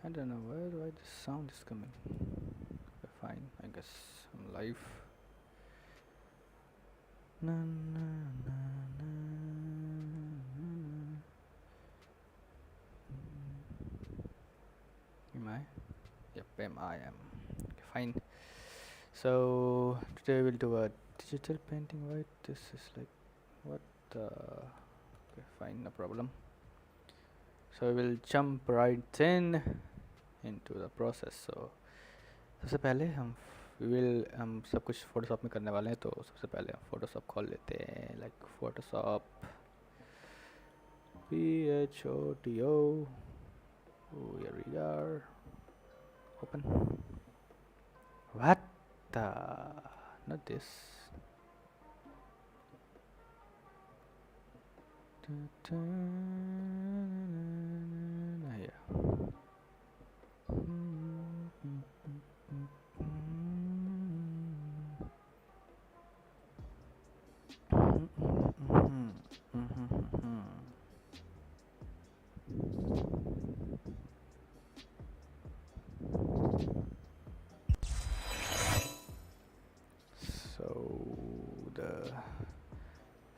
I don't know why the sound is coming. Okay, fine, I guess I'm live. Na, na, na, na, na. Am I? Yep, I am. Okay, fine. So today we'll do a digital painting, right? This is like what the. Okay, fine, no problem. So we will jump right in into the process. So सबसे पहले हम सब कुछ Photoshop में करने वाले हैं, तो सबसे पहले हम फोटोशॉप खोल लेते हैं, like Photoshop PHOTO. Oh, here we are. Open. What the? Not this. Yeah. So the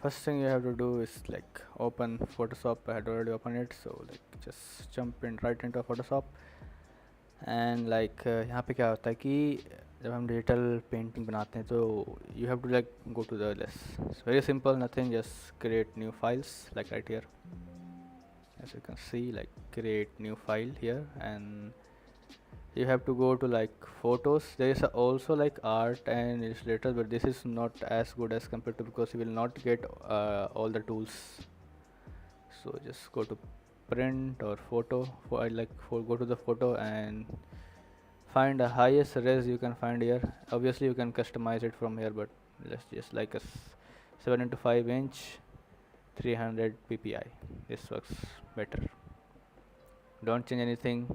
first thing you have to do is like open Photoshop. I had already opened it, so like just jump in right into Photoshop. And like यहाँ पे क्या होता है कि जब हम digital painting बनाते हैं तो you have to like go to the list. It's very simple, nothing, just create new files like right here. As you can see, like create new file here, and you have to go to like photos. There is also like art and illustrators, but this is not as good as compared to, because you will not get all the tools. So just go to print or photo, go to the photo and find the highest res you can find here. Obviously you can customize it from here, but let's just like a 7 into 5 inch 300 ppi. This works better. Don't change anything.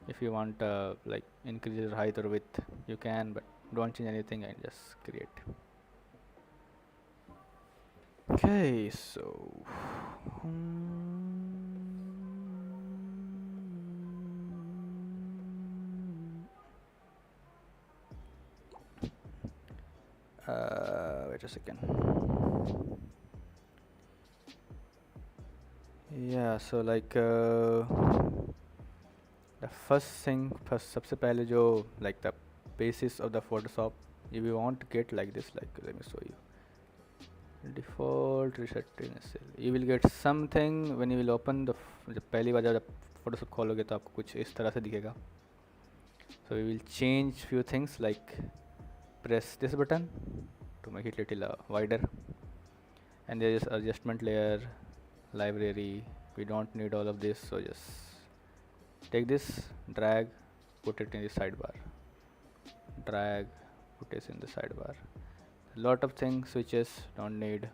If you want like increase your height or width, you can, but don't change anything and just create. Okay, so wait a second. Yeah, so like the first सबसे पहले जो like the basis of the Photoshop, if you want to get like this, like let me show you. Default reset initial, you will get something when you will open the जब पहली बार जब Photoshop खोलोगे तो आपको कुछ इस तरह से दिखेगा. So we will change few things, like press this button to make it little wider, and there is adjustment layer, library. We don't need all of this, so just take this, drag, put it in the sidebar, drag, put it in the sidebar. Lot of things, switches, don't need,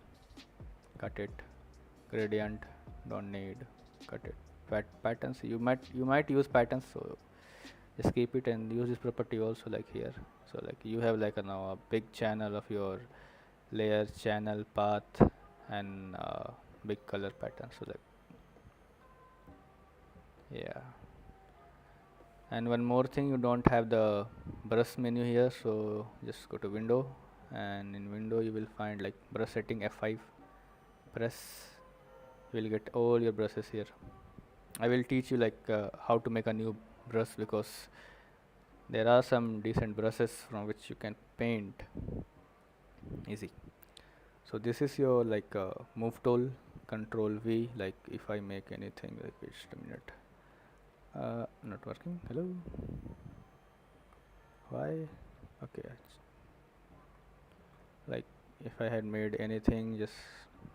cut it. Gradient, don't need, cut it. Patterns, you might use patterns, so just keep it and use this property also, like here. So like you have like now a big channel of your layer, channel, path, and big color pattern. So like, yeah. And one more thing, you don't have the brush menu here, so just go to window, and in window you will find like brush setting, F5, press, you will get all your brushes here. I will teach you like how to make a new brush, because there are some decent brushes from which you can paint easy. So this is your like move tool, control V. Like if I make anything, like just a minute, not working, hello, why? Okay, like if I had made anything, just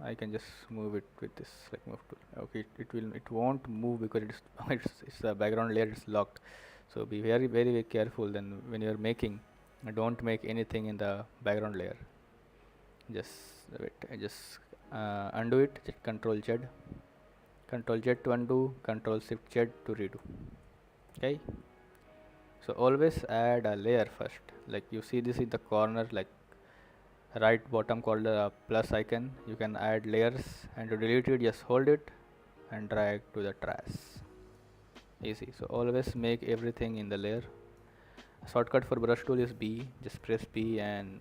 I can just move it with this like move tool. Okay, it won't move because it's a background layer, it's locked. So be very careful then when you're making. Don't make anything in the background layer. Just wait, I just undo it. Just Control Z, Control Z to undo, Control Shift Z to redo. Okay. So always add a layer first. Like you see this in the corner, like right bottom called the plus icon. You can add layers, and to delete it, just hold it and drag to the trash. Easy. So always make everything in the layer. Shortcut for brush tool is B. Just press B and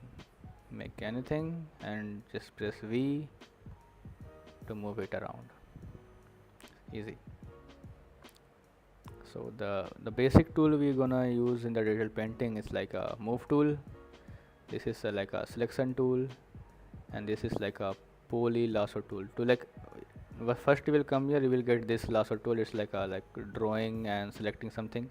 make anything, and just press V to move it around. Easy. So the basic tool we're gonna use in the digital painting is like a move tool. This is like a selection tool, and this is like a poly lasso tool. To like first you will come here, you will get this lasso tool. It's like a drawing and selecting something.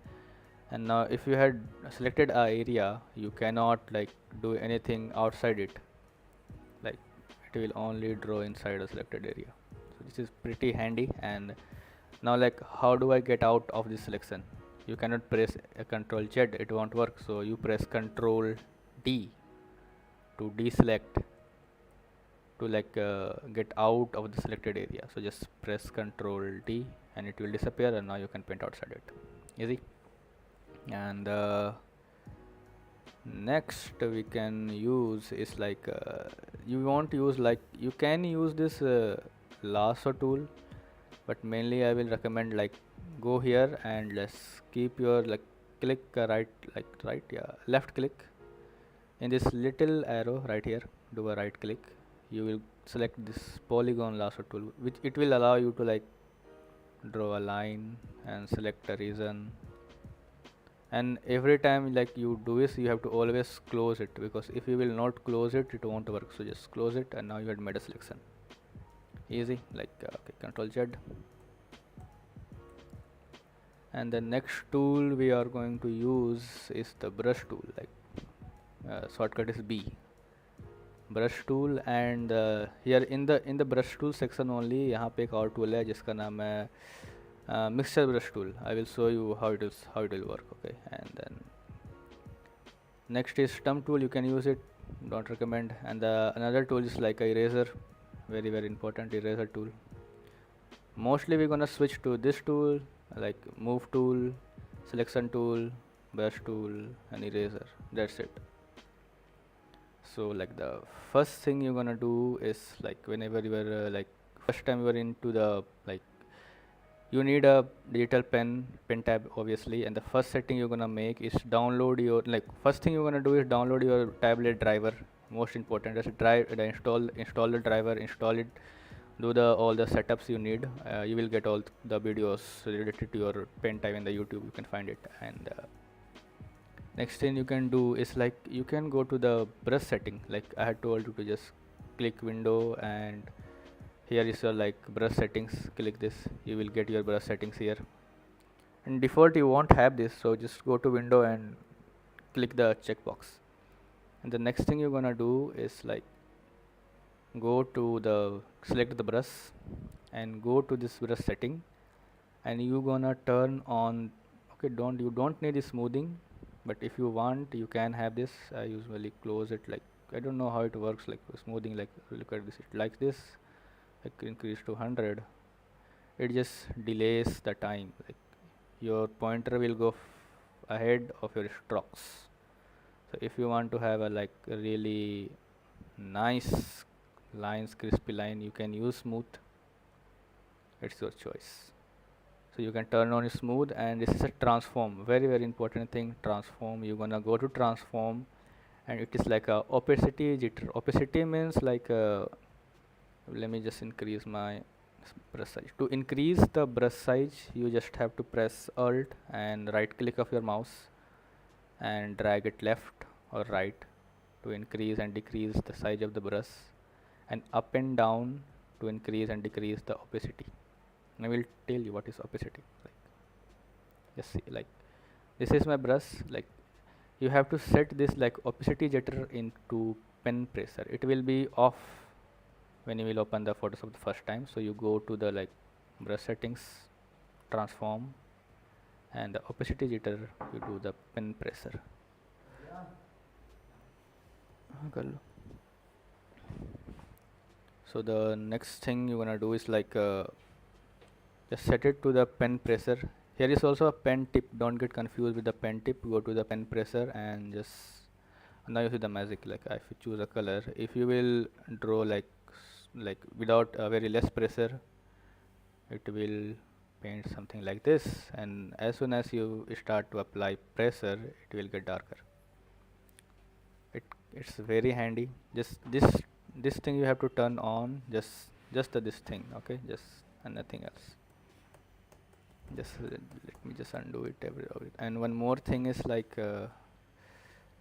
And now if you had selected a area, you cannot like do anything outside it. Like it will only draw inside a selected area. So this is pretty handy. And now like how do I get out of this selection? You cannot press a Control Z, it won't work. So you press Control D to deselect, to get out of the selected area. So just press Control D and it will disappear, and now you can paint outside it. Easy. And next we can use is you won't use you can use this lasso tool, but mainly I will recommend go here and let's keep your click right, yeah, left click in this little arrow right here, do a right click, you will select this polygon lasso tool, which it will allow you to draw a line and select a region. And every time you do this, you have to always close it, because if you will not close it, it won't work. So just close it, and now you had made a selection. Easy. Okay, Control Z. And the next tool we are going to use is the brush tool. Shortcut is B. Brush tool. And here in the brush tool section only, यहाँ पे एक और tool है जिसका नाम है mixture brush tool. I will show you how it will work. Okay, and then next is stump tool. You can use it, don't recommend. And another tool is like a eraser, very important eraser tool. Mostly we're gonna switch to this tool, like move tool, selection tool, brush tool, and eraser. That's it. So the first thing you're gonna do is whenever you are first time you are into the you need a digital pen tab obviously, and the first setting you're gonna make is download your first thing you're gonna do is download your tablet driver. Most important, just install the driver, install it, do all the setups you need. You will get all the videos related to your pen tab in the YouTube, you can find it. And next thing you can do is you can go to the brush setting, I had told you to just click window, and here is your brush settings. Click this, you will get your brush settings here. And default you won't have this, so just go to window and click the checkbox. And the next thing you're gonna do is go to select the brush and go to this brush setting, and you gonna turn on, okay, you don't need the smoothing, but if you want you can have this. I usually close it, I don't know how it works, smoothing, look at this, it like this, increase to 100, it just delays the time, your pointer will go ahead of your strokes. So if you want to have a really nice lines, crispy line, you can use smooth, it's your choice. So you can turn on smooth, and this is a transform, very important thing, transform. You're gonna go to transform, and it is like a opacity jitter. Opacity means let me just increase my brush size. To increase the brush size, you just have to press Alt and right click of your mouse and drag it left or right to increase and decrease the size of the brush, and up and down to increase and decrease the opacity. And I will tell you what is opacity. Just see, this is my brush. You have to set this opacity jitter into pen pressure. It will be off when you will open the Photoshop the first time. So you go to the brush settings, transform, and the opacity jitter, you do the pen pressure. So the next thing you're gonna do is just set it to the pen pressure. Here is also a pen tip, don't get confused with the pen tip. Go to the pen pressure and just now you see the magic. If you choose a color, if you will draw without a very less pressure, it will paint something like this, and as soon as you start to apply pressure, it will get darker. It's very handy. Just this thing you have to turn on, this thing, okay, just and nothing else. Just let me just undo it and one more thing is like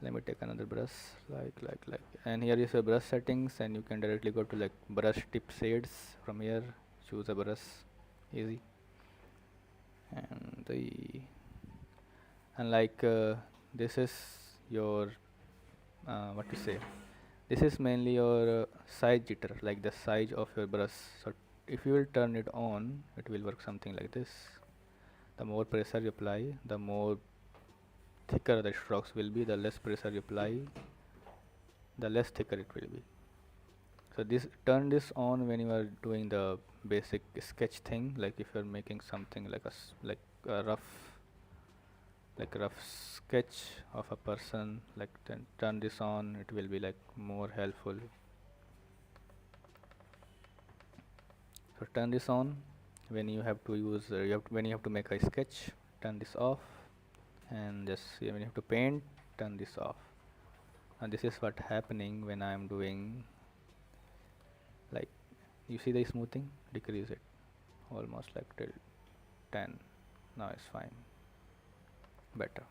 let me take another brush, like and here is your brush settings, and you can directly go to like brush tip shades from here, choose a brush, easy. And this is your what to say, this is mainly your size jitter, like the size of your brush. So if you will turn it on, it will work something like this. The more pressure you apply, the more thicker the strokes will be. The less pressure you apply, the less thicker it will be. So this, turn this on when you are doing the basic sketch thing, like if you're making something like a rough sketch of a person, like then turn this on, it will be like more helpful. So turn this on when you have to use when you have to make a sketch, turn this off, and just when you have to paint, turn this off. And this is what happening when I am doing, like, you see the smoothing, decrease it almost like till 10. Now it's fine, better.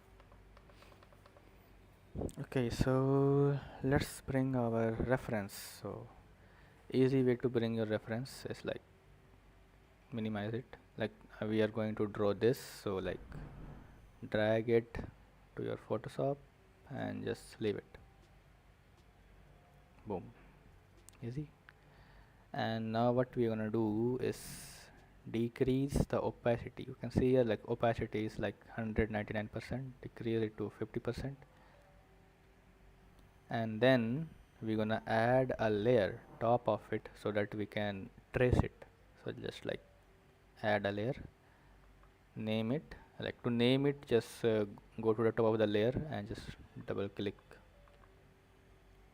Okay, so let's bring our reference. So easy way to bring your reference is like minimize it, like we are going to draw this, so like drag it to your Photoshop and just leave it, boom, easy. And now what we're gonna do is decrease the opacity. You can see here like opacity is like 199%, decrease it to 50%, and then we're gonna add a layer top of it so that we can trace it. So just like add a layer, name it, like to name it, just go to the top of the layer and just double click,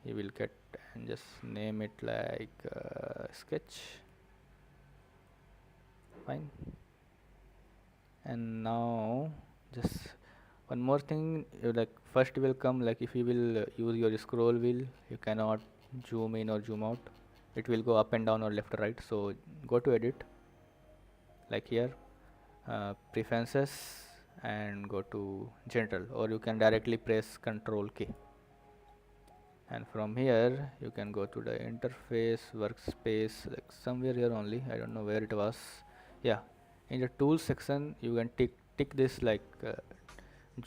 you will get, and just name it like sketch, fine. And now just one more thing, like first will come, like if you will use your scroll wheel, you cannot zoom in or zoom out, it will go up and down or left or right. So go to edit, like here, preferences, and go to general, or you can directly press Ctrl K, and from here you can go to the interface workspace, like somewhere here only, I don't know where it was. Yeah, in the tools section you can tick this like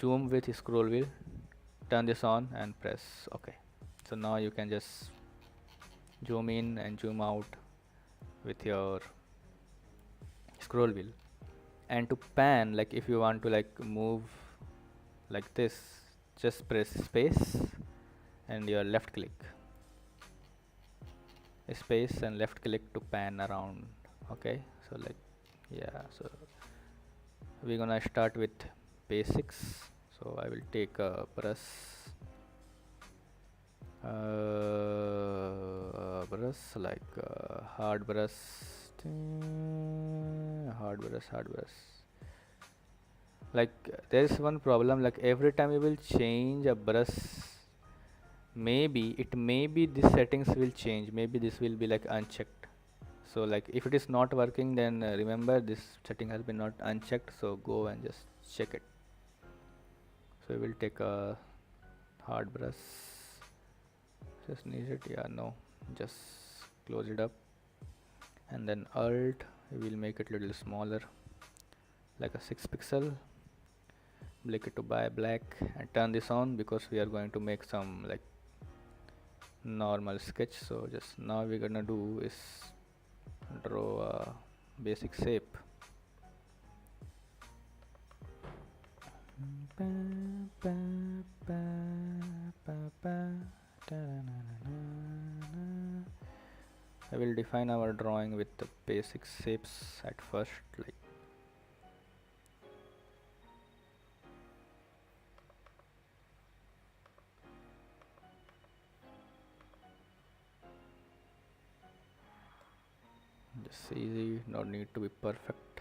zoom with scroll wheel, turn this on and press OK. So now you can just zoom in and zoom out with your scroll wheel. And to pan, like if you want to like move like this, just press space and your left click, space and left click to pan around. Okay, so like, yeah, so we're gonna start with basics. So I will take a brush, like hard brush, like there is one problem, like every time you will change a brush, maybe this settings will change, maybe this will be like unchecked. So like if it is not working, then remember this setting has been not unchecked, so go and just check it. So we will take a hard brush, just need it, yeah, no, just close it up, and then alt, we will make it a little smaller, like a 6 pixel, make it to by black, and turn this on because we are going to make some like normal sketch. So just now we're gonna do is draw a basic shape. I will define our drawing with the basic shapes at first, like just easy, no need to be perfect.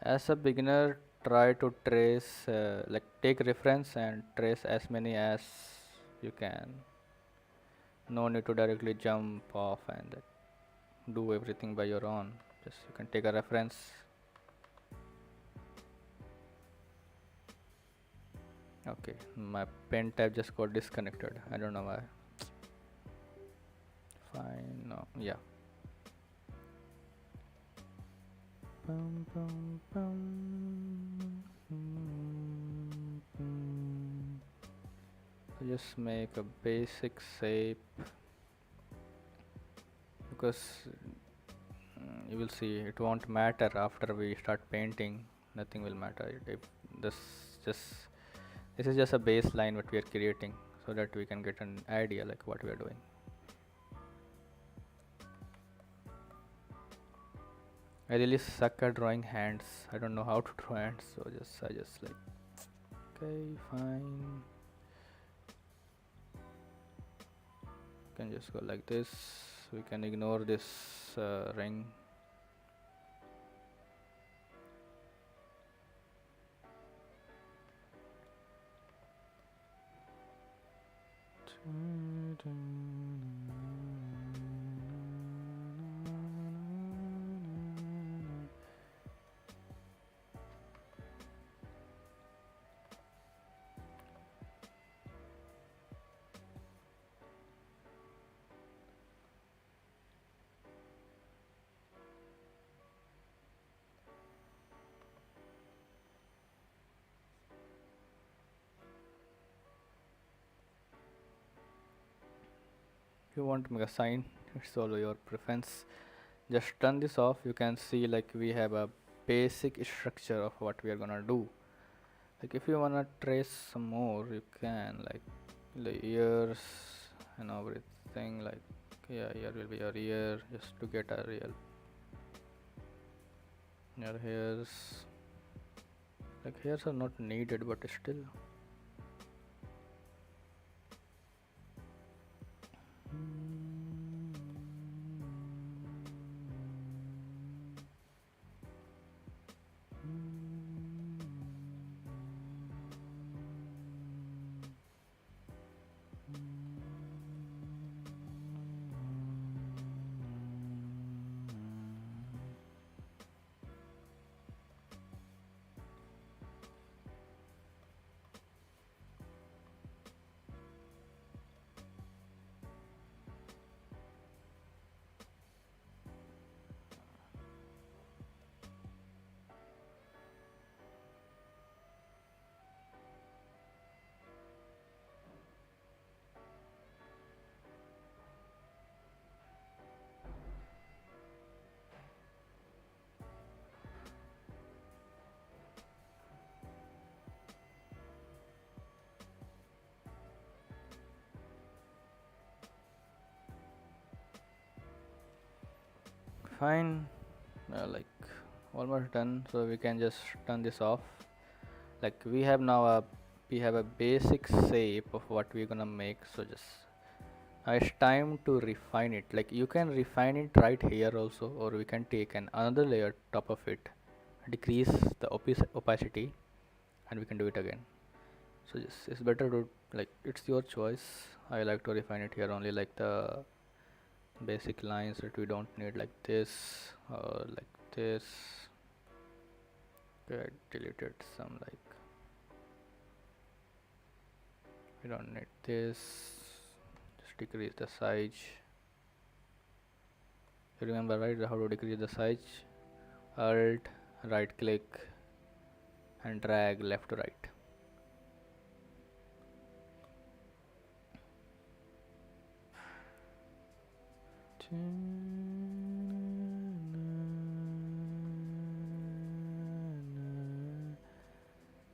As a beginner, try to trace, like take reference and trace as many as you can. No need to directly jump off and do everything by your own. Just you can take a reference. Okay, my pen tab just got disconnected. I don't know why. Fine, no, yeah. Bum, bum, bum. So just make a basic shape, because you will see it won't matter after we start painting. Nothing will matter if this just this is just a baseline what we are creating, so that we can get an idea like what we are doing. I really suck at drawing hands. I don't know how to draw hands, so I just like, okay, fine. Can just go like this. We can ignore this ring. If you want to make a sign, it's all your preference. Just turn this off. You can see like we have a basic structure of what we are gonna do. Like if you wanna trace some more, you can, like the ears and everything. Like, yeah, here will be your ear, just to get a real your hairs. Like hairs are not needed, but still. Fine, like almost done, so we can just turn this off. Like we have a basic shape of what we're gonna make, so just now it's time to refine it. Like you can refine it right here also, or we can take another layer top of it, decrease the opacity, and we can do it again. So just it's better to, like, it's your choice. I like to refine it here only, like the basic lines that we don't need, like this or like this. Okay, I deleted some, like we don't need this. Just decrease the size. You remember, right, how to decrease the size? Alt, right click and drag left to right.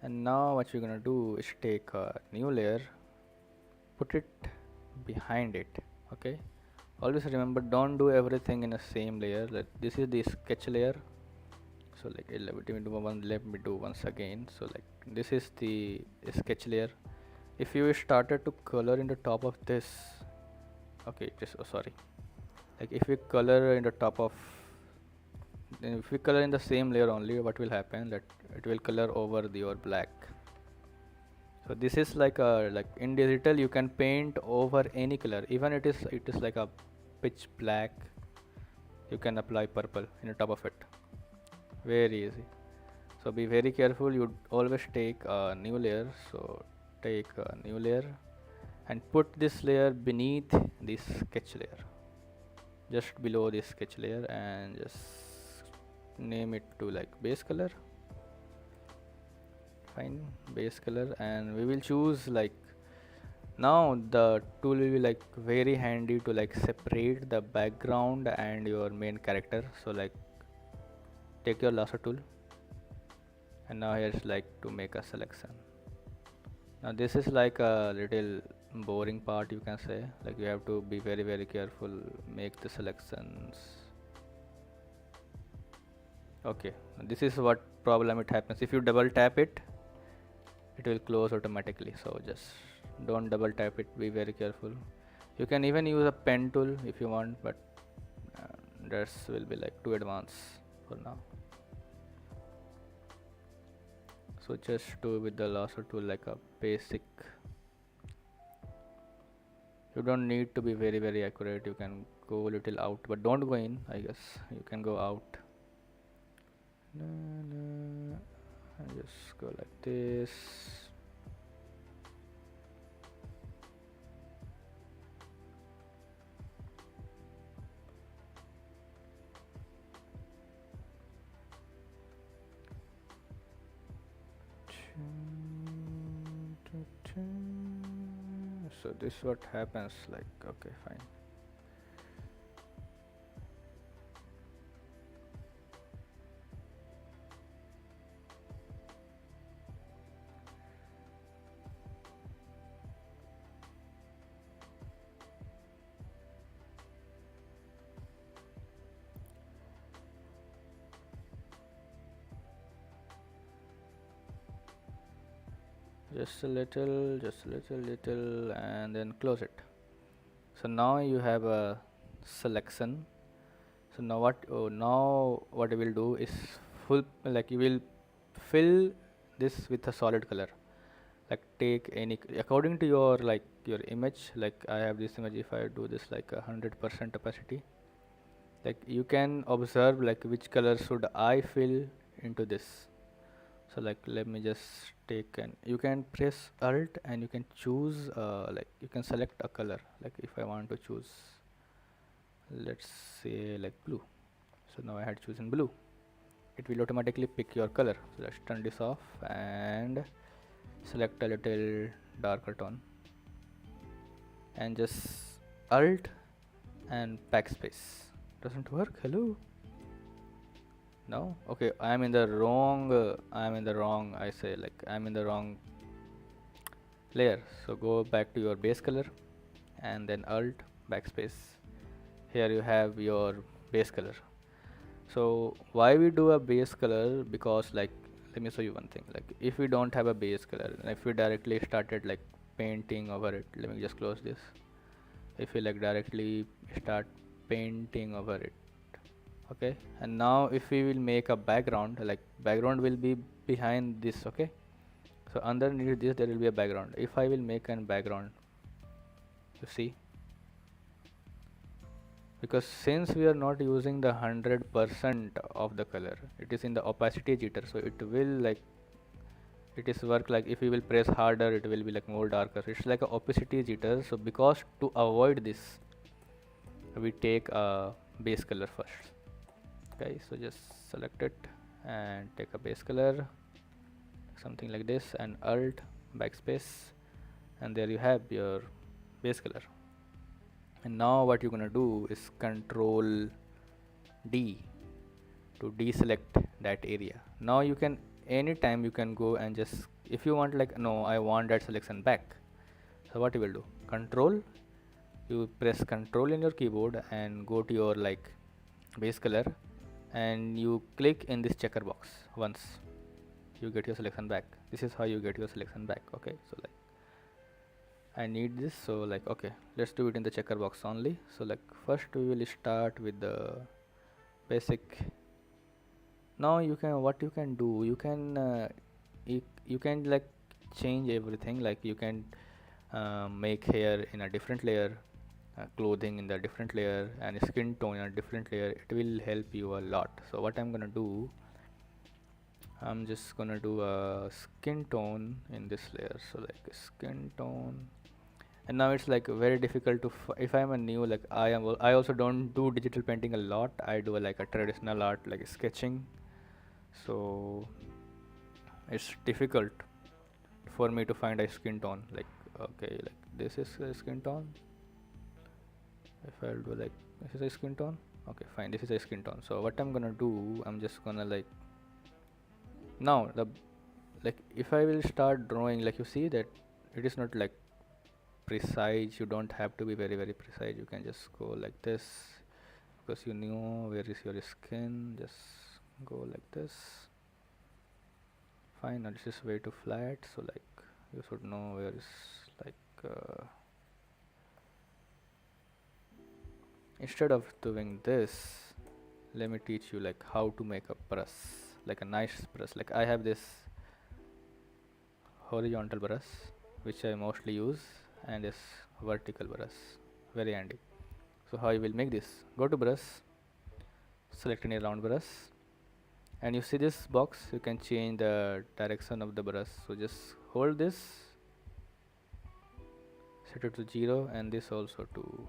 And now what you're gonna do is take a new layer, put it behind it. Okay, always remember, don't do everything in the same layer. That this is the sketch layer, So like let me do once again. So like this is the sketch layer. If you started to color in the top of this, okay, just, oh sorry, like if we color in the top of, then if we color in the same layer only, what will happen, that it will color over your black. So this is like a, like in digital you can paint over any color, even it is like a pitch black, you can apply purple in the top of it, very easy. So be very careful, you always take a new layer. So take a new layer and put this layer beneath this sketch layer, just below this sketch layer, and just name it to like base color. Fine, base color, and we will choose like, now the tool will be like very handy to like separate the background and your main character. So like take your lasso tool, and now here's like to make a selection. Now this is like a little boring part, you can say, like you have to be very careful, make the selections. Okay, this is what problem it happens if you double tap it, it will close automatically. So just don't double tap it, be very careful. You can even use a pen tool if you want, but that will be like too advanced for now. So just do with the lasso tool like a basic. You don't need to be very accurate, you can go a little out, but don't go in, I guess you can go out. And just go like this. So this what happens, like, okay, fine. Just a little, and then close it. So now you have a selection. So now what you will do is like you will fill this with a solid color. Like take any according to your like your image. Like I have this image. If I do this like 100% opacity, like you can observe like which color should I fill into this. So like let me just take, and you can press alt and you can choose like you can select a color. Like if I want to choose, let's say like blue, so now I had chosen blue, it will automatically pick your color. So let's turn this off and select a little darker tone and just alt and backspace. Doesn't work, hello. No, okay, I'm in the wrong I say like I'm in the wrong layer. So go back to your base color and then alt backspace. Here you have your base color. So why we do a base color, because like let me show you one thing. Like if we don't have a base color, and if we directly started like painting over it, let me just close this. If we like directly start painting over it, okay, and now if we will make a background, like background will be behind this, okay, so underneath this there will be a background. If I will make an background, you see, because since we are not using the 100% of the color, it is in the opacity jitter, so it will like it is work like if we will press harder it will be like more darker. It's like a opacity jitter. So because to avoid this, we take a base color first. Okay, so just select it and take a base color, something like this, and alt backspace, and there you have your base color. And now what you're gonna do is control D to deselect that area. Now you can anytime you can go and just, if you want like no I want that selection back, so what you will do, control, you press control in your keyboard and go to your like base color and you click in this checker box once, you get your selection back. This is how you get your selection back. Okay, so like I need this, so like okay, let's do it in the checker box only. So like first we will start with the basic. Now you can, what you can do, you can you can like change everything. Like you can make hair in a different layer, clothing in the different layer, and skin tone in a different layer. It will help you a lot. So what I'm gonna do, I'm just gonna do a skin tone in this layer. So like skin tone, and now it's like very difficult to if I'm a new, like I also don't do digital painting a lot. I do like a traditional art like sketching. So it's difficult for me to find a skin tone. Like okay, like this is a skin tone. If I'll do like this is a skin tone, okay fine, this is a skin tone. So what I'm gonna do, I'm just gonna like now the like if I will start drawing, like you see that it is not like precise. You don't have to be very precise. You can just go like this because you know where is your skin. Just go like this. Fine, now this is way too flat, so like you should know where is like instead of doing this, let me teach you like how to make a brush, like a nice brush. Like I have this horizontal brush which I mostly use, and this vertical brush, very handy. So how you will make this, go to brush, select any round brush, and you see this box, you can change the direction of the brush. So just hold this, set it to 0, and this also to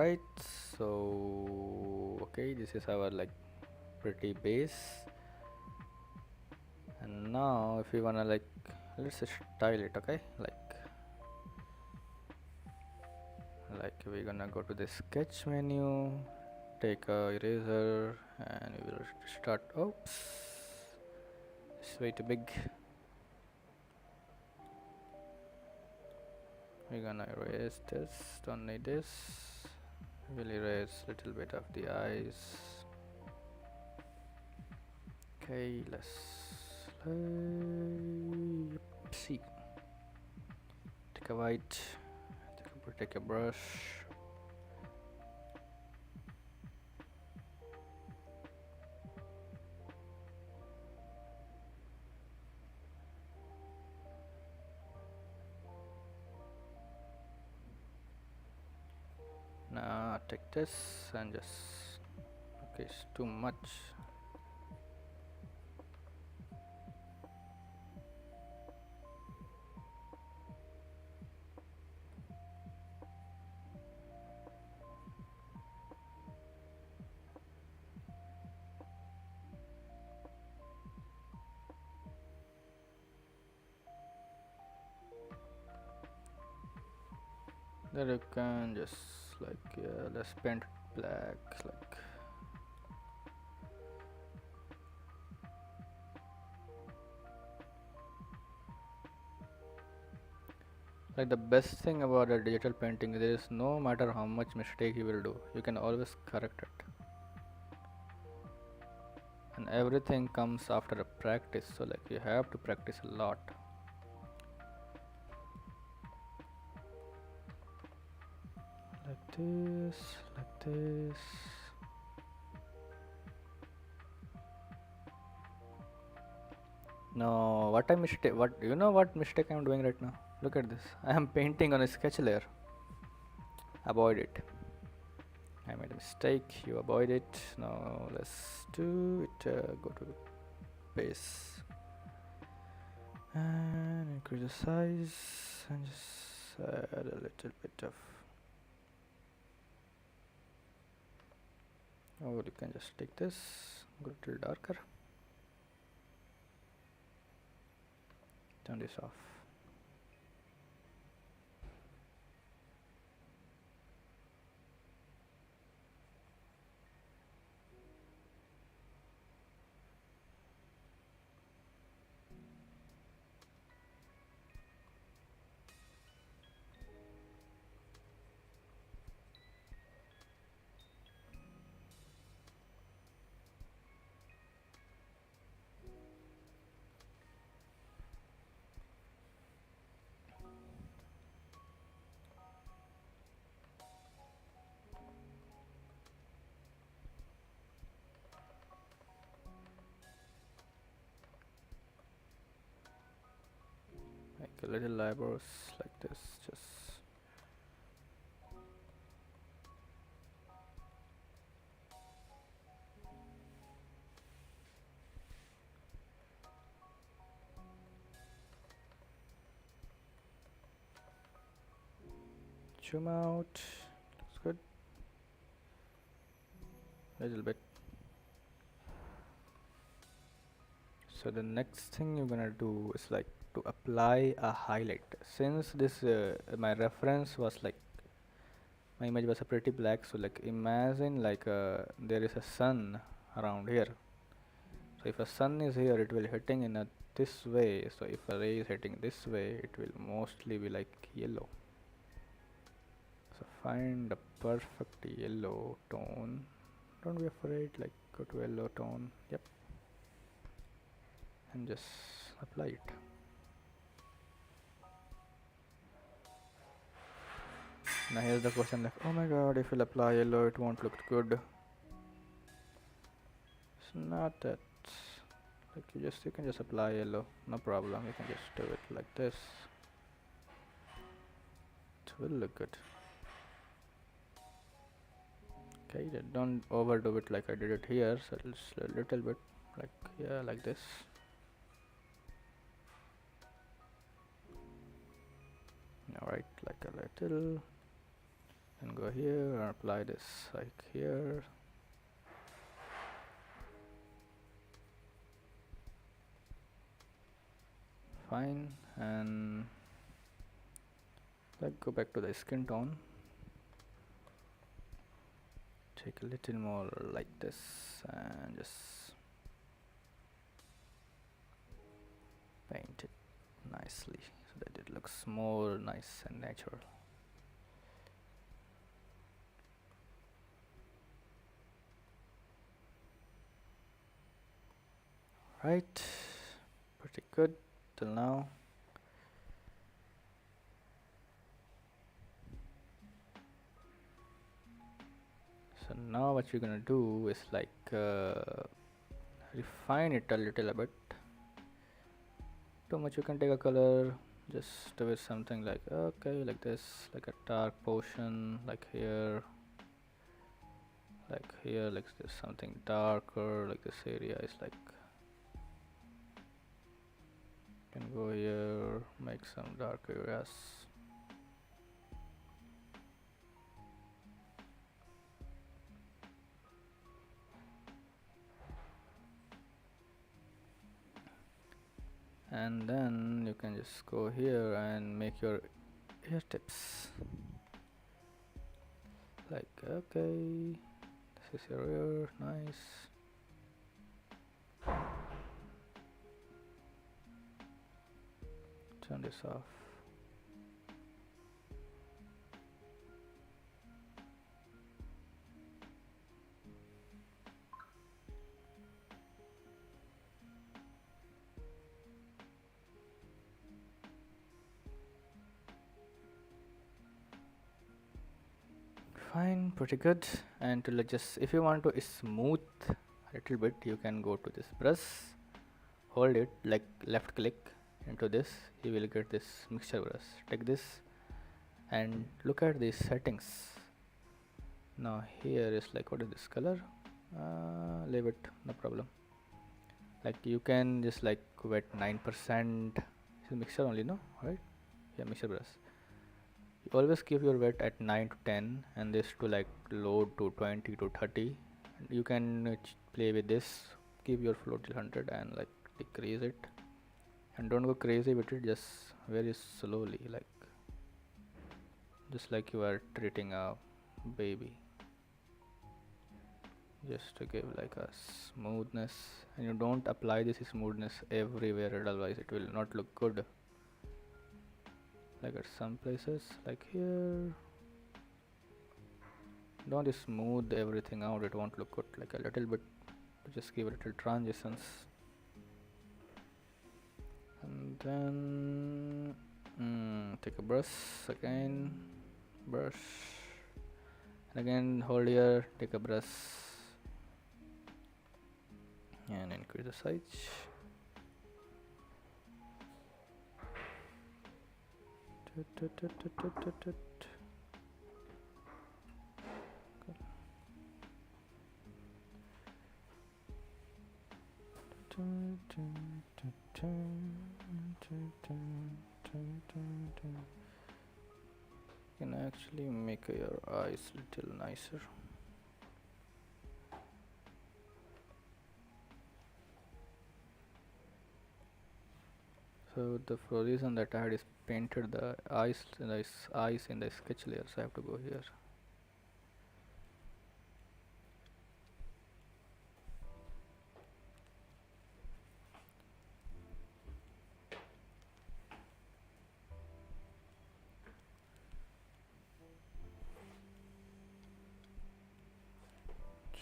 Alright, so okay, this is our like pretty base, and now if we wanna like, let's style it. Okay, like we're gonna go to the sketch menu, take a eraser, and we will start. Oops, it's way too big. We're gonna erase this, don't need this. We'll erase little bit of the eyes. Okay, let's see. Take a white, take a brush. Now take this and just, okay, it's too much. There you can just like, yeah, let's paint black, like the best thing about a digital painting, there is no matter how much mistake you will do, you can always correct it, and everything comes after a practice. So like you have to practice a lot. Like this, like this. No, what I mistake? What, you know what mistake I'm doing right now? Look at this. I am painting on a sketch layer. Avoid it. I made a mistake. You avoid it. Now let's do it. Go to base and increase the size and just add a little bit of. Or you can just take this. Go a little darker. Turn this off. Make a little eyebrows like this. Just zoom out. Looks good. Little bit. So the next thing you're gonna do is like to apply a highlight. Since this my reference was like, my image was a pretty black, so like imagine like there is a sun around here. So if a sun is here, it will hitting in a this way. So if a ray is hitting this way, it will mostly be like yellow. So find a perfect yellow tone. Don't be afraid, like go to yellow tone. Yep. And just apply it. Now here's the question, like, oh my god, if you'll apply yellow it won't look good. It's not that, like you can just apply yellow, no problem. You can just do it like this. It will look good. Okay, don't overdo it like I did it here, so it's a little bit like, yeah, like this. Alright, like a little, can go here and apply this like here. Fine, and like go back to the skin tone, take a little more like this and just paint it nicely so that it looks more nice and natural. Right, pretty good till now. So now what you're gonna do is like refine it a little bit. Too much you can take a color, just do it something like okay, like this, like a dark portion, like here, like this, something darker, like this area is like, can go here, make some dark areas. And then you can just go here and make your ear tips. Like okay, this is your ear, nice. Turn this off. Fine, pretty good. And to just, if you want to smooth a little bit, you can go to this brush, hold it, like left click into this, you will get this mixture brush. Take this and look at these settings. Now here is like, what is this color? Leave it, no problem. Like you can just like wet 9%, mixture only, no, right? Yeah, mixture brush. You always keep your wet at 9 to 10 and this to like load to 20 to 30. You can play with this, keep your flow till 100 and like decrease it, and don't go crazy with it, just very slowly, like just like you are treating a baby, just to give like a smoothness. And you don't apply this smoothness everywhere, otherwise it will not look good. Like at some places, like here, don't smooth everything out, it won't look good. Like a little bit, just give a little transitions. And then take a brush again, brush, and again hold here, take a brush and increase the size. Can actually make your eyes little nicer. So the reason that I had painted the eyes in the sketch layer, so I have to go here.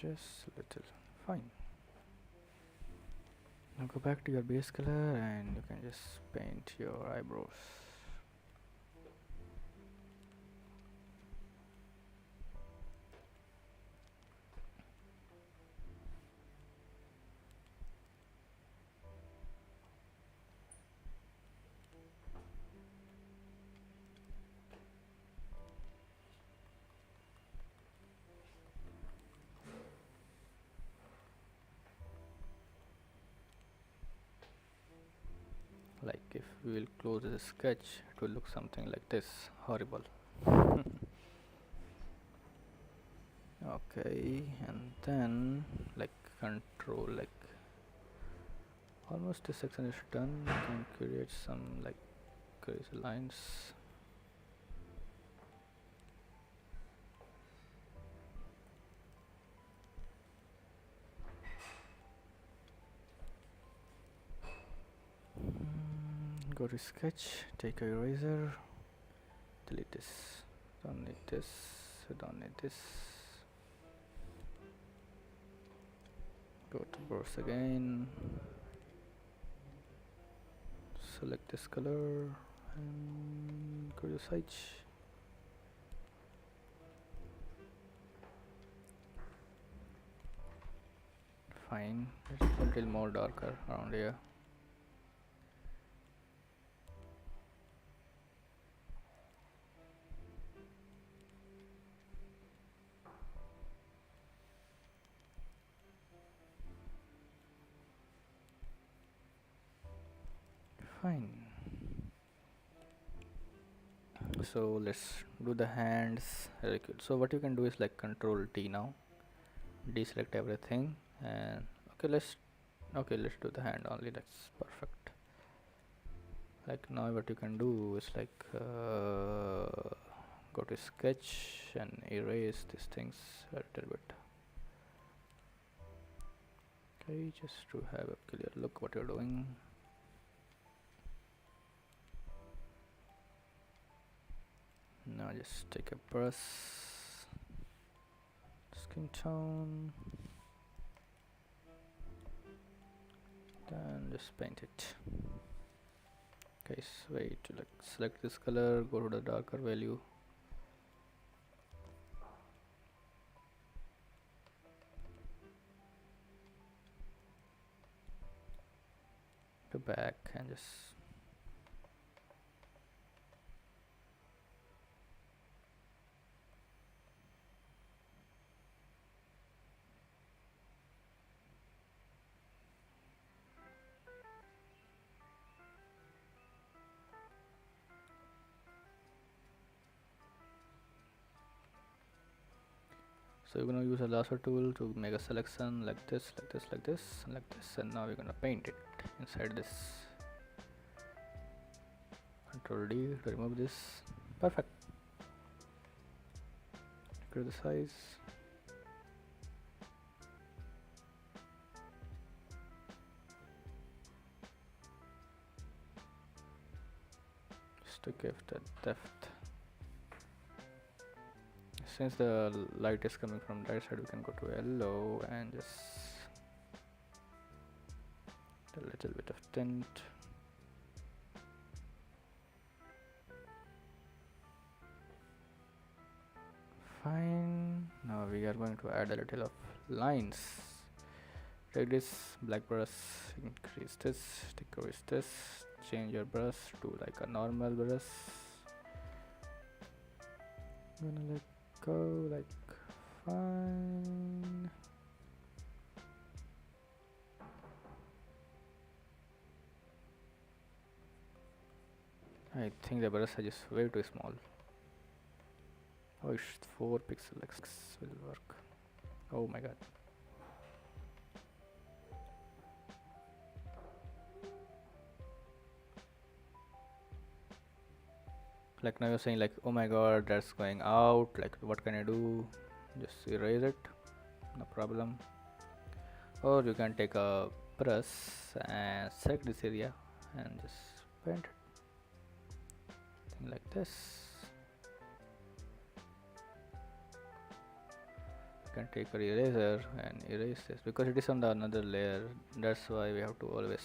Just a little, fine. Now go back to your base color and you can just paint your eyebrows. Like if we will close the sketch, it will look something like this, horrible. Okay, and then like control, like almost this section is done. You can create some like crazy lines. Go to sketch, take a eraser, delete this, don't need this, don't need this. Go to brush again, select this color and go to swatch. Fine, it's a little more darker around here. Fine. So let's do the hands. Very good. So what you can do is like Control T now, deselect everything, and let's do the hand only. That's perfect. Like now what you can do is like go to sketch and erase these things a little bit. Okay, just to have a clear look what you're doing. Now just take a brush, skin tone, then just paint it. Okay, so wait to like select this color, go to the darker value, go back and just so you're gonna use a lasso tool to make a selection like this, like this, like this, and like this, and now we're gonna paint it inside this. Control D to remove this. Perfect. Increase the size. Just to give the depth. Since the light is coming from that side, we can go to yellow and just a little bit of tint. Fine. Now we are going to add a little of lines. Take this black brush, increase this, decrease this, change your brush to like a normal brush. I'm gonna let go, like fine. I think the brush size is way too small. Oh, it's 4 pixels, like 6 will work. Oh my god. Like now you're saying like, oh my god, that's going out, like what can I do? Just erase it, no problem. Or you can take a brush and select this area and just paint it, thing like this. You can take an eraser and erase this because it is on the another layer, that's why we have to always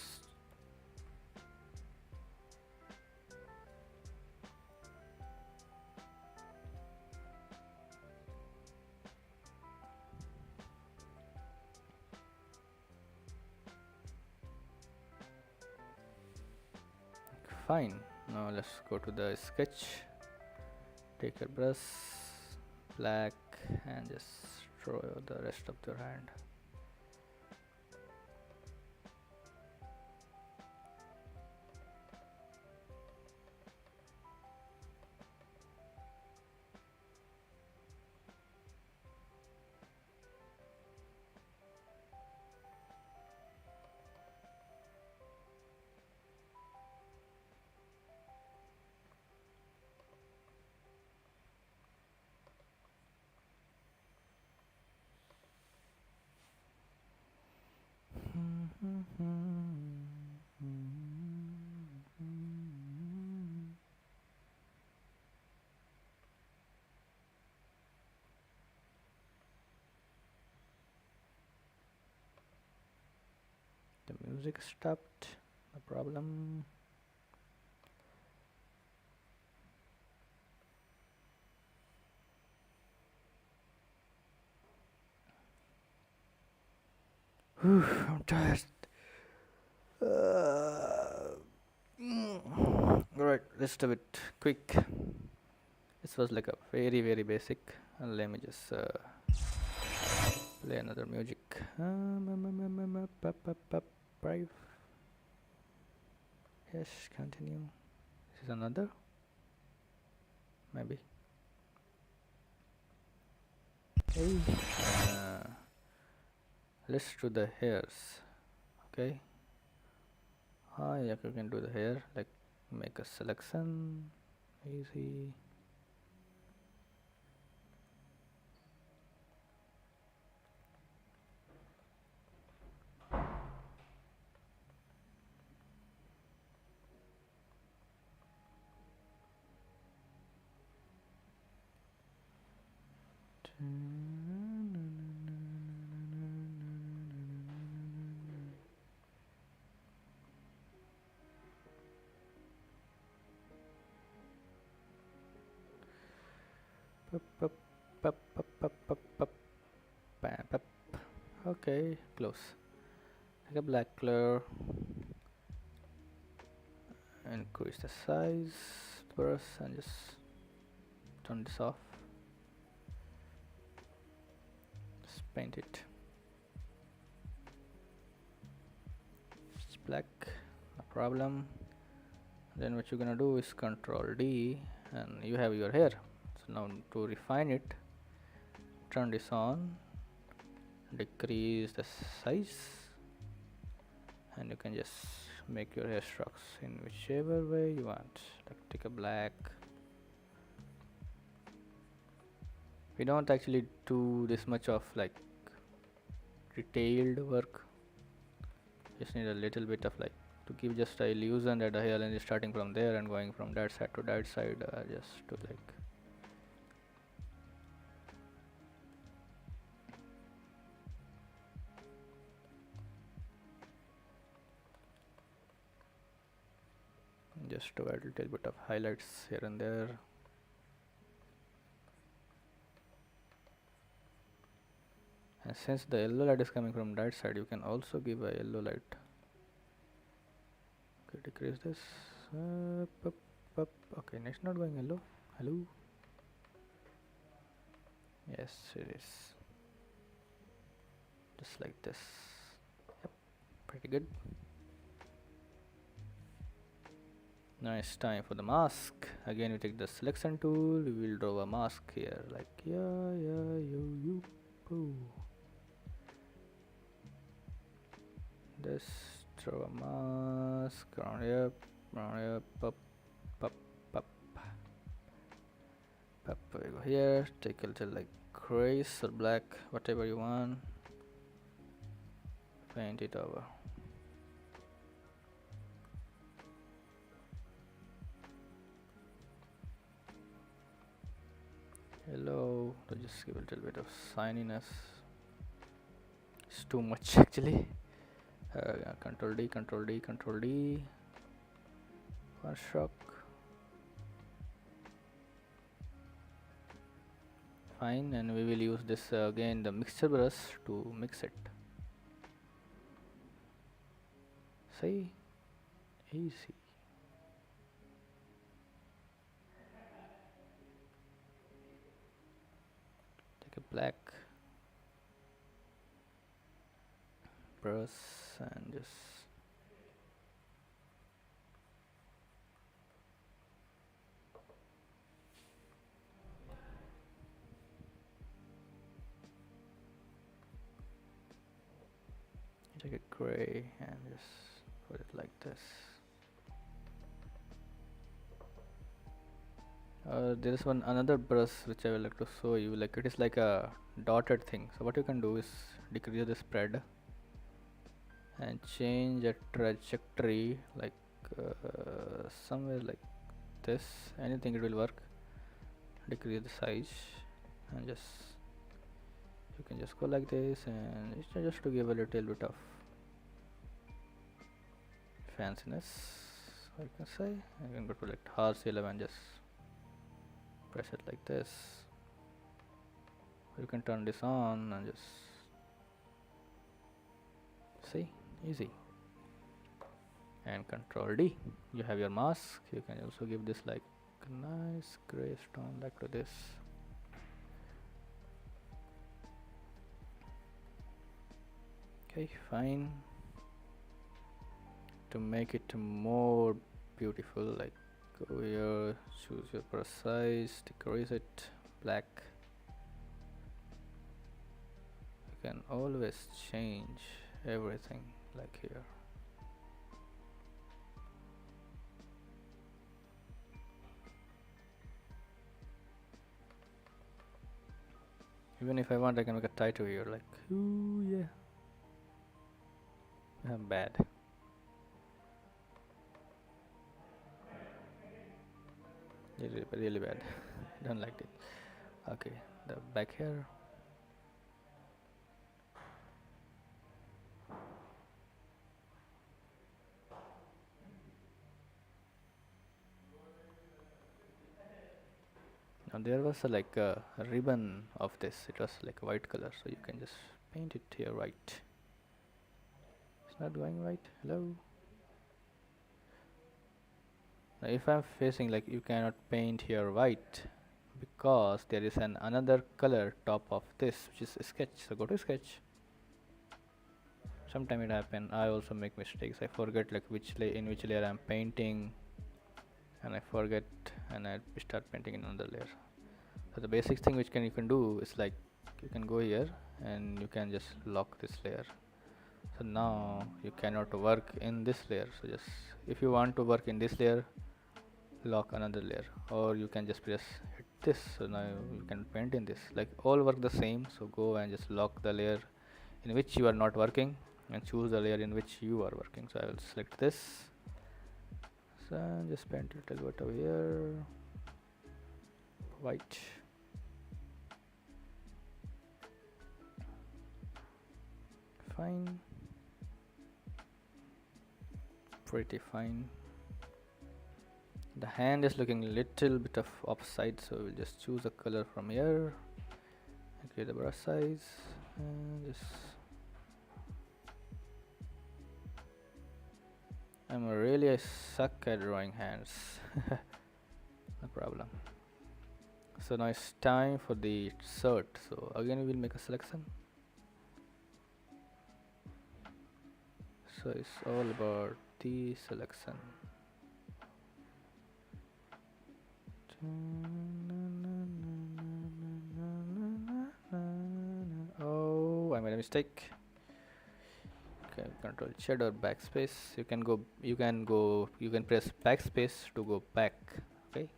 fine. Now let's go to the sketch, take a brush, black, and just draw the rest of your hand. The music stopped. No problem. Whew, I'm tired. Alright, let's do it quick. This was like a very basic. Let me just play another music. Brave. Yes, continue. This is another. Maybe. Hey. Let's do the hairs. Okay. Yeah, you can do the hair. Like make a selection. Easy. Okay, close. Take a black color. Increase the size brush and just turn this off. Just paint it. It's black, no problem. Then what you're gonna do is Control D, and you have your hair. So now to refine it, turn this on, decrease the size, and you can just make your hair strokes in whichever way you want. Like take a black. We don't actually do this much of like detailed work. Just need a little bit of like to give just a illusion that the hairline is starting from there and going from that side to that side, just to like just to add a little bit of highlights here and there. And since the yellow light is coming from that side, you can also give a yellow light. Okay, decrease this. Okay, it's not going yellow. Hello. Yes, it is. Just like this. Yep, pretty good. Now it's time for the mask. Again, we take the selection tool. We will draw a mask here, like you. Poo. Just draw a mask around here, up. We go here. Take a little like grays or black, whatever you want. Paint it over. Hello. To just give a little bit of shininess. It's too much actually. Control D, Control D, Control D. One stroke. Fine, and we will use this again the mixture brush to mix it. See? Easy. Take a black brush and just take a gray and just put it like this. There is another brush which I will like to show you. Like it is like a dotted thing. So what you can do is decrease the spread and change a trajectory like somewhere like this. Anything it will work. Decrease the size and just you can just go like this and just to give a little bit of fanciness, I can say. I can go to like RC11, just press it like this. You can turn this on and just see, easy. And Control D, you have your mask. You can also give this like a nice gray stone like to this. Okay, fine. To make it more beautiful, like go here, choose your brush size, decrease it, black. You can always change everything like here. Even if I want, I can make a title here, like, ooh yeah. Bad. Really bad. Don't like it. Okay, the back here. Now there was like a ribbon of this. It was like a white color, so you can just paint it here white. It's not going right. Hello. Now if I'm facing, like, you cannot paint here white because there is another color top of this, which is sketch. So go to sketch. Sometime it happen. I also make mistakes. I forget like in which layer I'm painting, and I forget, and I start painting in another layer. So the basic thing which you can do is like you can go here and you can just lock this layer. So now you cannot work in this layer. So just if you want to work in this layer, lock another layer, or you can just press hit this. So now you can paint in this. Like all work the same. So go and just lock the layer in which you are not working and choose the layer in which you are working. So I will select this. So just paint it a little bit over here, white. Fine, pretty fine. The hand is looking a little bit of offside, so we'll just choose a color from here. Okay, the brush size, and just I'm really suck at drawing hands. No problem. So now it's time for the shirt. So again we will make a selection. So it's all about the selection. Oh, I made a mistake. Okay, Control Z or backspace. You can press backspace to go back. Okay.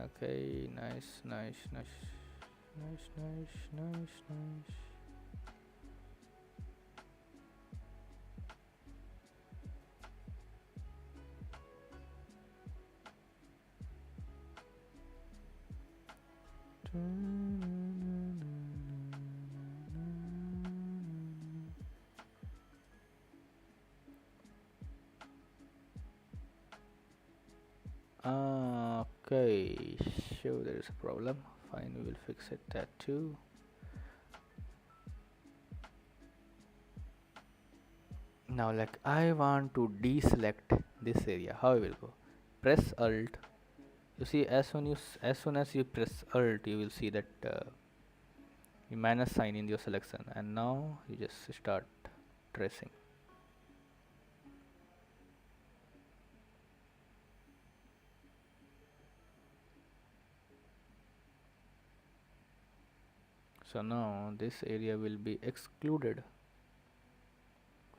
Okay, nice. Okay, sure, there is a problem. Fine, we will fix it that too. Now like I want to deselect this area. How I will go? Press Alt. You see, as soon as you press Alt, you will see that minus sign in your selection, and now you just start tracing. So now this area will be excluded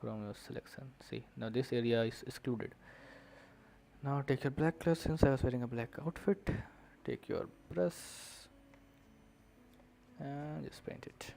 from your selection. See, now this area is excluded. Now take your black color, since I was wearing a black outfit. Take your brush and just paint it.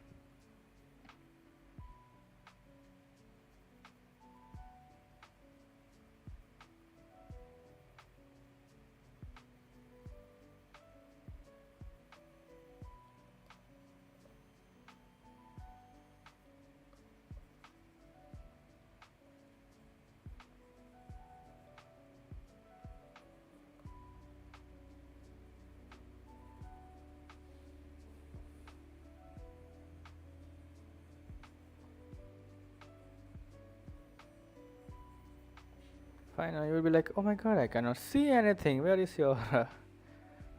Fine, you will be like, oh my god, I cannot see anything. Where is your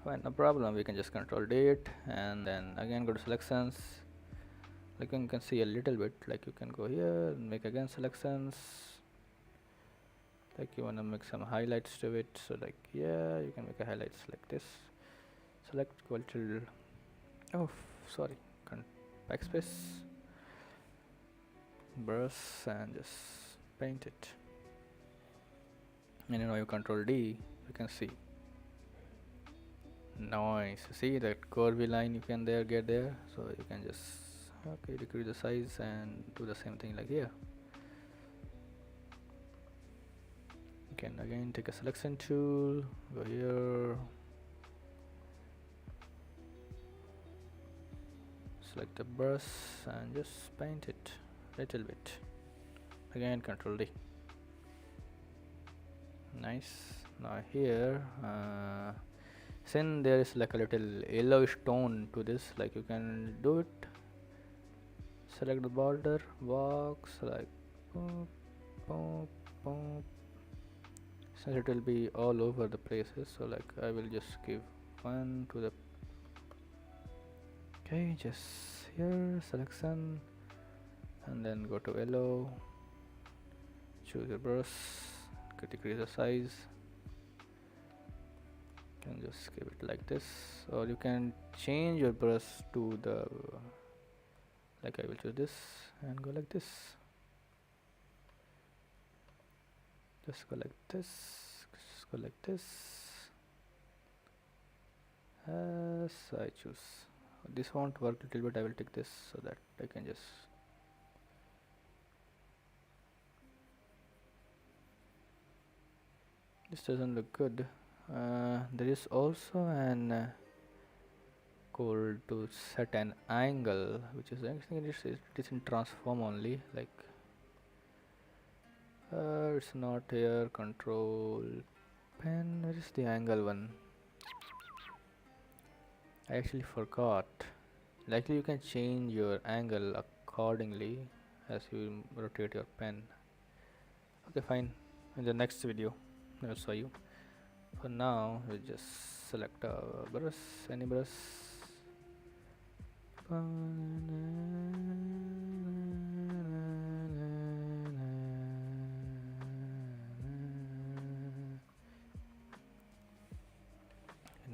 fine, no problem. We can just control delete and then again go to selections. Like you can see a little bit, like you can go here and make again selections. Like you want to make some highlights to it, so like yeah, you can make a highlights like this. Select, go till sorry, backspace, brush and just paint it. And you control D, you can see. Nice. See that curvy line you can get there, so you can just decrease the size and do the same thing like here. You can again take a selection tool, go here, select the brush and just paint it little bit. Again control D. Nice. Now here since there is like a little yellowish tone to this, like you can do it, select the border box, like boop, boop, boop. Since it will be all over the places, so like I will just give one to the just here selection and then go to yellow, choose your brush, decrease the size, can just give it like this, or you can change your brush to the like I will choose this and go like this, just go like this, just go like this, as I choose. This won't work little bit, I will take this so that I can just this doesn't look good. There is also an code to set an angle, which is actually it is in transform only, like it's not here. Control pen, where is the angle one? I actually forgot. Likely you can change your angle accordingly as you rotate your pen. Okay, fine, in the next video I'll show you. For now we just select a brush, any brush,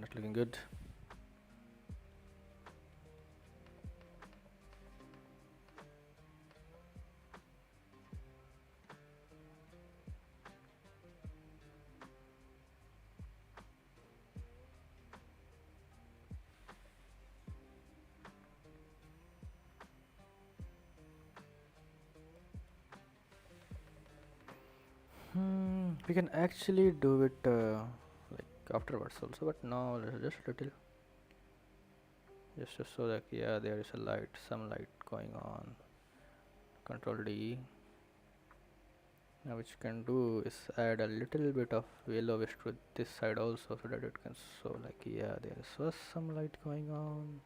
not looking good. We can actually do it like afterwards also, but now just a little, just so that yeah, there is a light, some light going on. Control D. Now which you can do is add a little bit of yellowish to this side also, so that it can show like yeah, there is some light going on.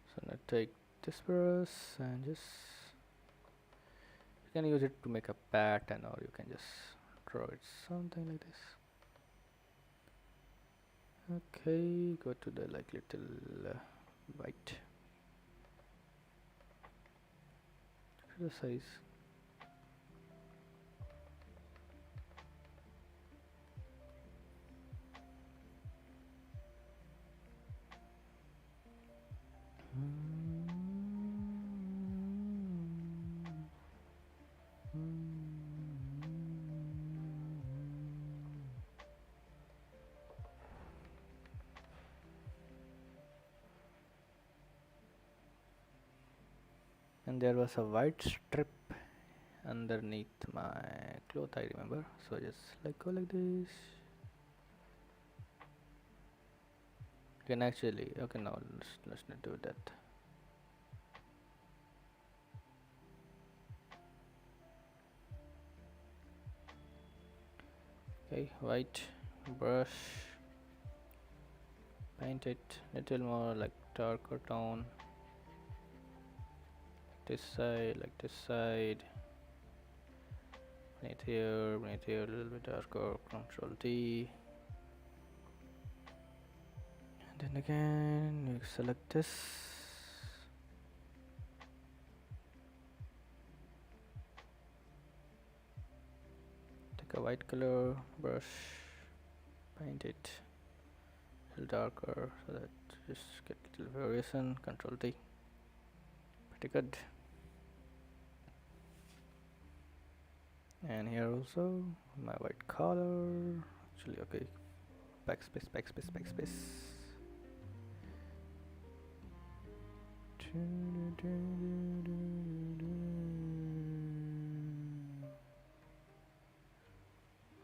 So now take this brush and just you can use it to make a pattern, or you can just draw it something like this. Okay, go to the like little white, to the size. and there was a white strip underneath my cloth, I remember. So just like go like this. You can actually, okay, now let's not do that. Okay, white brush, paint it little more like darker tone, this side, like this side, beneath here, a little bit darker, Control T. And then again, you select this. Take a white color brush, paint it a little darker so that just get a little variation. Control T. Pretty good. And here also my white color. Actually, okay. Backspace, backspace, backspace.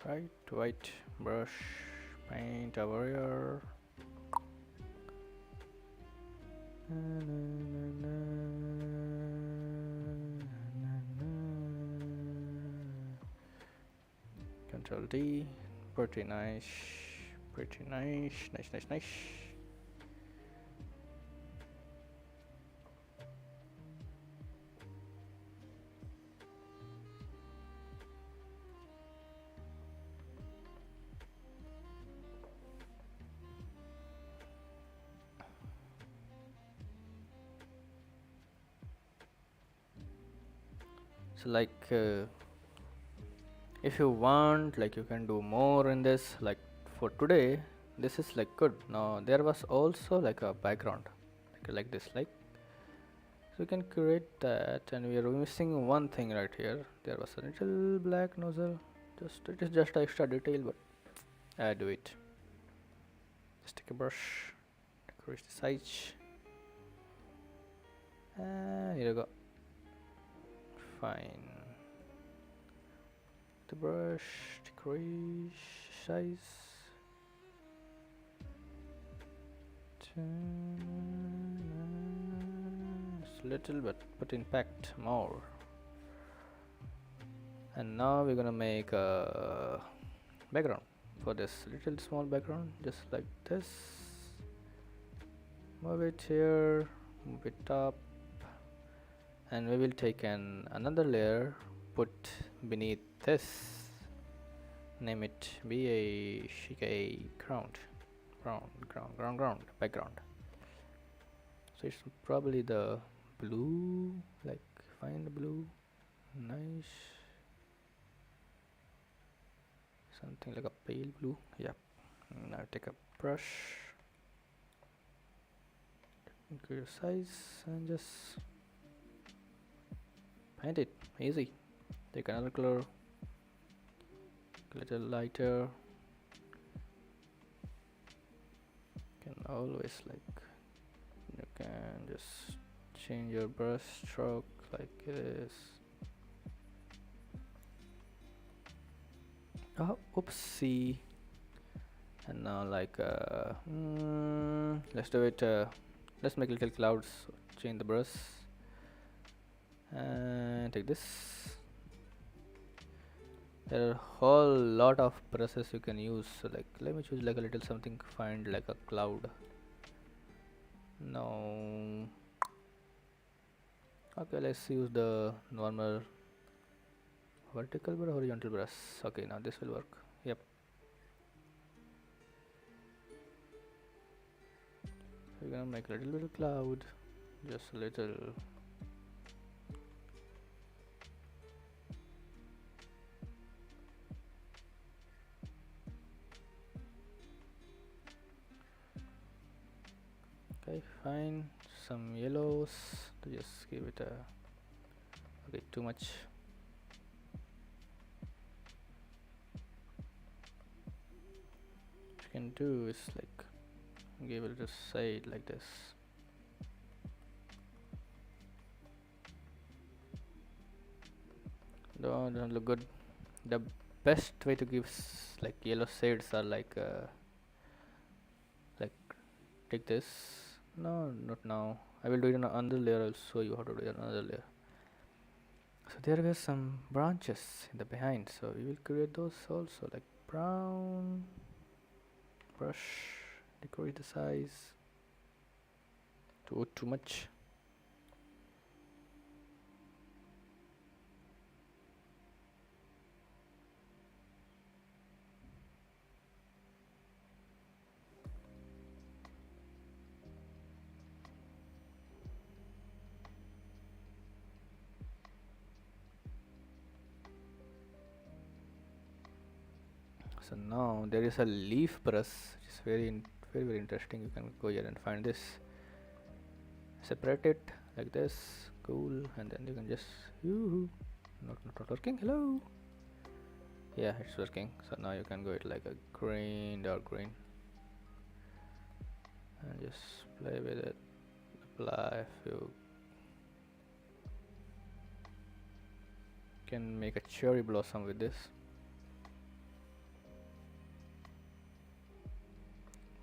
Right, white brush, paint over here. Control D. Pretty nice, pretty nice, nice. So like if you want, like you can do more in this. Like for today this is like good. Now there was also like a background like this, like, so you can create that, and we are missing one thing right here. There was a little black nozzle, just it is just extra detail, but I do it. Just take a brush, decrease the size, and here you go. Fine. The brush, decrease size. It's little, but put impact more. And now we're gonna make a background for this little small background, just like this. Move it here, move it up, and we will take another layer, put beneath this, name it BA ground background. So it's probably the blue, like find the blue, nice, something like a pale blue. Yep. Now take a brush, increase size, and just paint it. Easy. Take another color, a little lighter. You can always, like, you can just change your brush stroke like this. Oh, oopsie. And now, like, let's do it. Let's make little clouds. Change the brush and take this. There are a whole lot of brushes you can use. So, like, let me choose like a little something. Find like a cloud. No. Okay, let's use the normal vertical but horizontal brush. Okay, now this will work. Yep. We're gonna make a little bit of cloud, just a little. Okay, fine. Some yellows to just give it a. Okay, too much. What you can do is like give it a side like this. don't look good. The best way to give like yellow shades are like take this. No, not now. I will do it in another layer. I'll show you how to do it in another layer. So there were some branches in the behind, so we will create those also, like brown brush, decorate the size. Too much. So now there is a leaf brush, which is very interesting. You can go here and find this. Separate it like this, cool, and then you can just not working. Hello. Yeah, it's working. So now you can go it like a green, dark green, and just play with it. Apply a few. Can make a cherry blossom with this.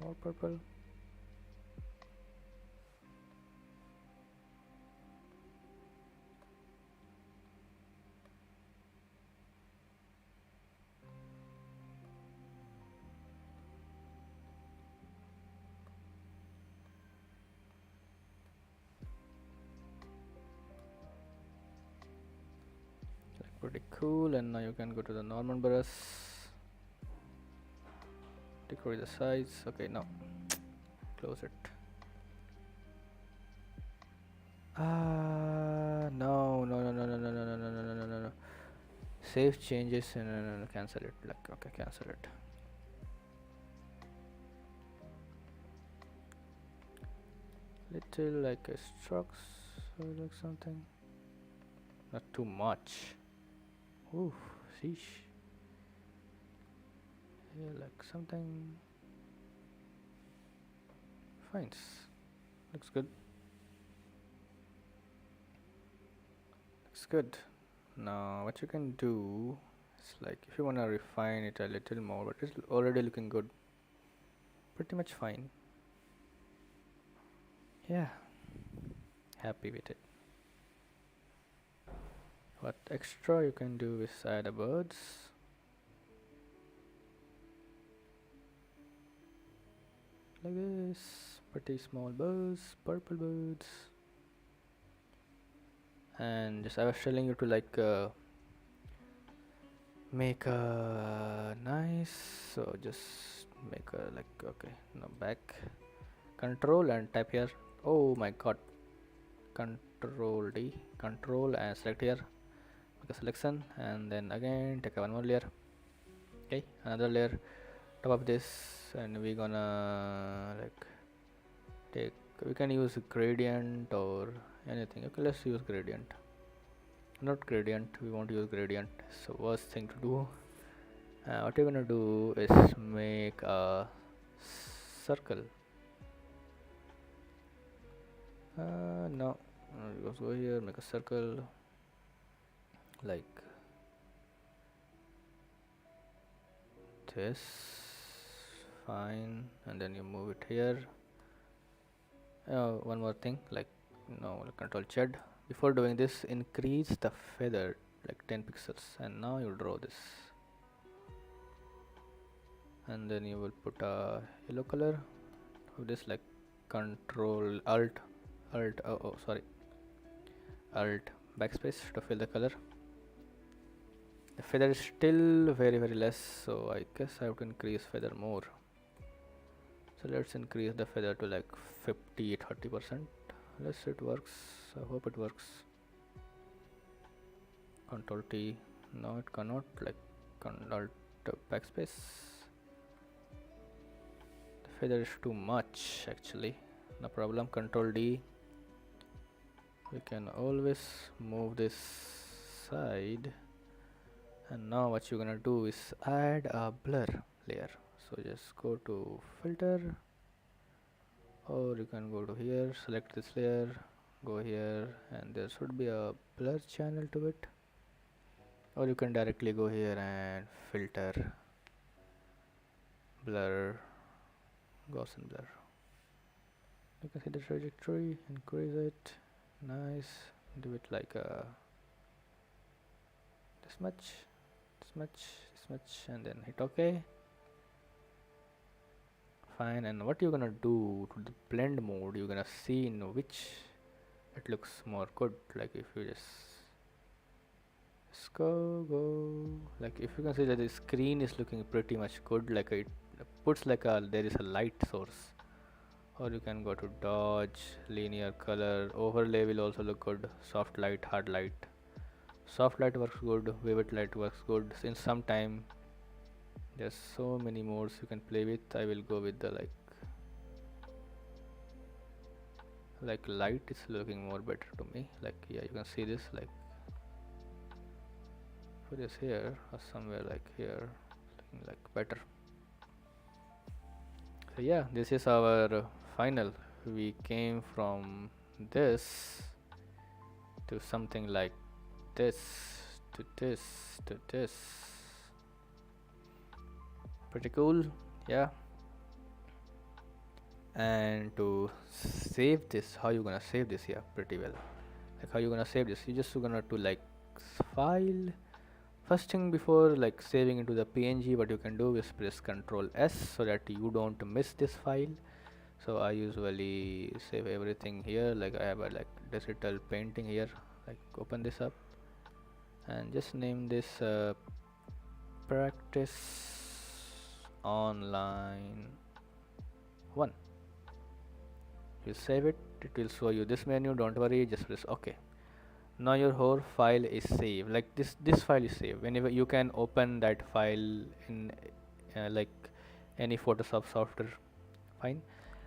More purple. Like pretty cool. And now you can go to the normal brush. Decorate the size. Okay, now close it. No. Save changes and no, cancel it. Like okay, cancel it. Little like a strokes or like something. Not too much. Ooh, sheesh. Yeah, like something. Fine. Looks good. Looks good. Now what you can do is like if you wanna refine it a little more, but it's already looking good. Pretty much fine. Yeah. Happy with it. What extra you can do is add a birds. Like this. Pretty small birds, purple birds. And just I was telling you to like make a nice, so just make a like okay, now back, control and type here. Oh my god, control D, control and select here, make a selection, and then again take one more layer. Okay, another layer top of this, and we gonna like take, we can use gradient or anything. Okay, let's use gradient. Not gradient, we won't use gradient. So worst thing to do, what you're gonna do is make a circle. No, let's go here, make a circle like this, fine, and then you move it here. One more thing, like no, control Z. Before doing this, increase the feather like 10 pixels, and now you draw this, and then you will put a yellow color of this, like control alt alt backspace to fill the color. The feather is still very less, so I guess I have to increase feather more. So let's increase the feather to like 30%. Let's see it works. I hope it works. Control T. No, it cannot. Like alt backspace. The feather is too much actually. No problem. Control D. We can always move this side. And now what you're gonna do is add a blur layer. So just go to filter, or you can go to here, select this layer, go here, and there should be a blur channel to it. or you can directly go here and filter, blur, Gaussian blur. You can see the trajectory, increase it, nice, do it like this much, this much, this much, and then hit OK. Fine. And what you're gonna do to the blend mode, you're gonna see in which it looks more good. Like if you just go, like if you can see that the screen is looking pretty much good, like it puts like there is a light source. Or you can go to dodge, linear color, overlay will also look good, soft light, hard light. Soft light works good, vivid light works good. In some time, there's so many modes you can play with. I will go with the like light is looking more better to me. Like yeah, you can see this like for this here or somewhere like here, looking like better. So yeah, this is our final. We came from this to something like this to this to this. Pretty cool, yeah. And to save this, how you gonna save this? Yeah, pretty well. Like how you gonna save this? You just gonna do like file. First thing before like saving into the PNG, what you can do is press Ctrl S so that you don't miss this file. So I usually save everything here. Like I have a like digital painting here. Like open this up and just name this practice online 1. You save it, it will show you this menu. Don't worry, just press OK. Now your whole file is saved. Like this file is saved. Whenever you can open that file in like any Photoshop software, fine.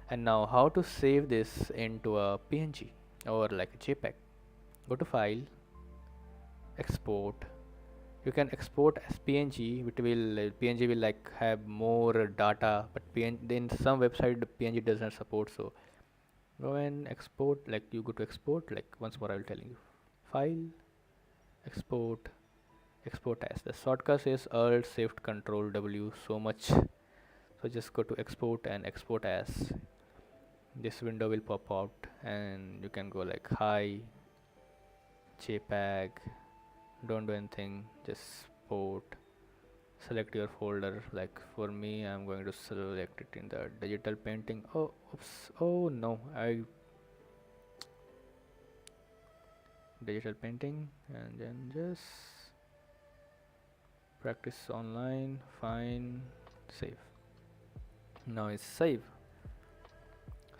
And now how to save this into a PNG or like a JPEG? Go to file, export. You can export as PNG, which will PNG will like have more data, but in some website the PNG does not support. So go and export. Like you go to export. Like once more I will telling you, file, export, export as. The shortcut is Alt Shift Control W so much. So just go to export and export as. This window will pop out and you can go like hi, JPEG. Don't do anything, just export. Select your folder. Like for me, I'm going to select it in the digital painting. Oh, oops. Oh no, I digital painting and then just practice online. Fine, save. Now it's save.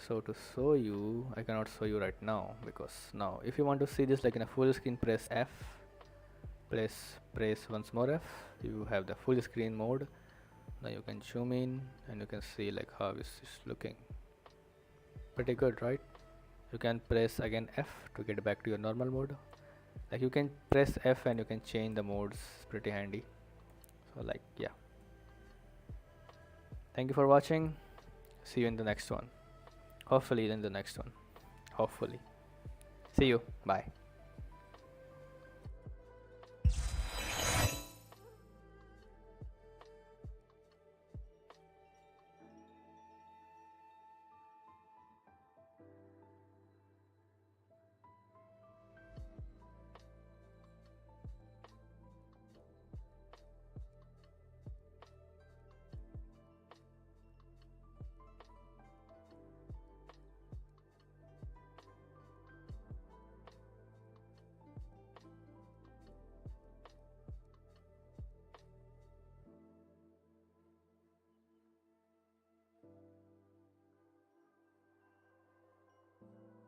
So to show you, I cannot show you right now because now if you want to see this like in a full screen, press F. Press once more F. You have the full screen mode. Now you can zoom in and you can see like how this is looking. Pretty good, right? You can press again F to get back to your normal mode. Like you can press F and you can change the modes. Pretty handy. So like yeah. Thank you for watching. See you in the next one. Hopefully in the next one. Hopefully. See you. Bye.